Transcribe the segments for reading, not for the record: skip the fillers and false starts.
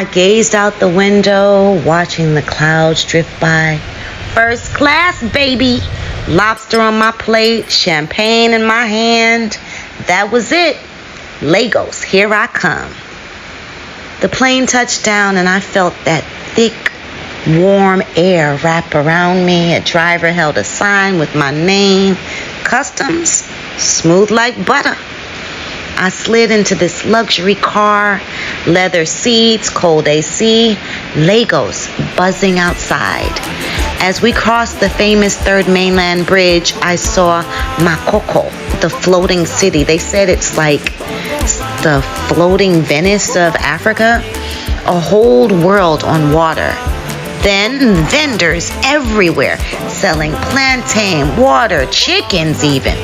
I gazed out the window, watching the clouds drift by. First class, baby. Lobster on my plate, champagne in my hand. That was it. Lagos, here I come. The plane touched down and I felt that thick, warm air wrap around me. A driver held a sign with my name. Customs, smooth like butter. I slid into this luxury car, leather seats, cold AC, Lagos buzzing outside. As we crossed the famous Third Mainland Bridge, I saw Makoko, the floating city. They said it's like the floating Venice of Africa, a whole world on water. Then vendors everywhere selling plantain, water, chickens even.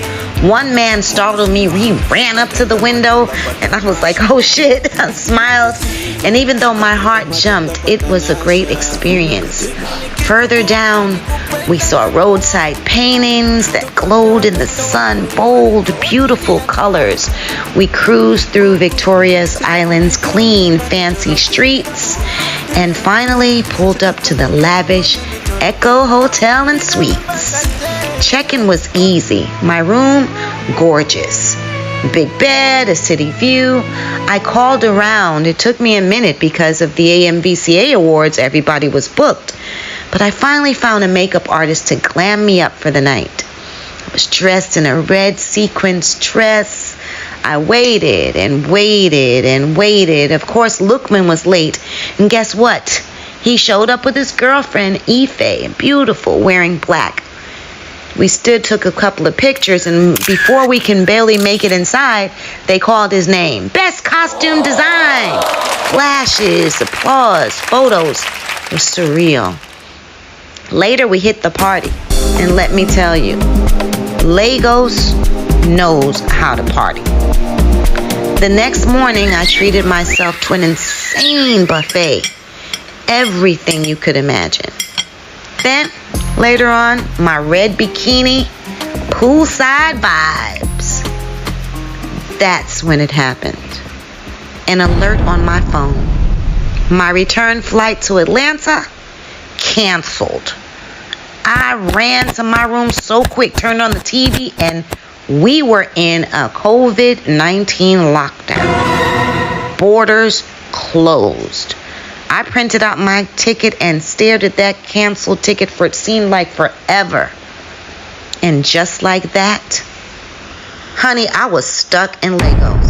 One man startled me. He ran up to the window and I was like, oh shit. I smiled. And even though my heart jumped, it was a great experience. Further down, we saw roadside paintings that glowed in the sun, bold, beautiful colors. We cruised through Victoria's Island's clean, fancy streets and finally pulled up to the lavish Echo Hotel and Suites. Check-in was easy. My room, gorgeous. Big bed, a city view. I called around. It took me a minute because of the AMVCA awards. Everybody was booked. But I finally found a makeup artist to glam me up for the night. I was dressed in a red sequins dress. I waited and waited and waited. Of course, Lukman was late. And guess what? He showed up with his girlfriend, Ife, beautiful, wearing black. We took a couple of pictures, and before we can barely make it inside, they called his name. Best costume design! Flashes, applause, photos. It was surreal. Later, we hit the party. And let me tell you, Lagos knows how to party. The next morning, I treated myself to an insane buffet. Everything you could imagine. Then, later on, my red bikini, poolside vibes. That's when it happened. An alert on my phone. My return flight to Atlanta, canceled. I ran to my room so quick, turned on the TV, and we were in a COVID-19 lockdown. Borders closed. I printed out my ticket and stared at that canceled ticket for it seemed like forever. And just like that, honey, I was stuck in Lagos.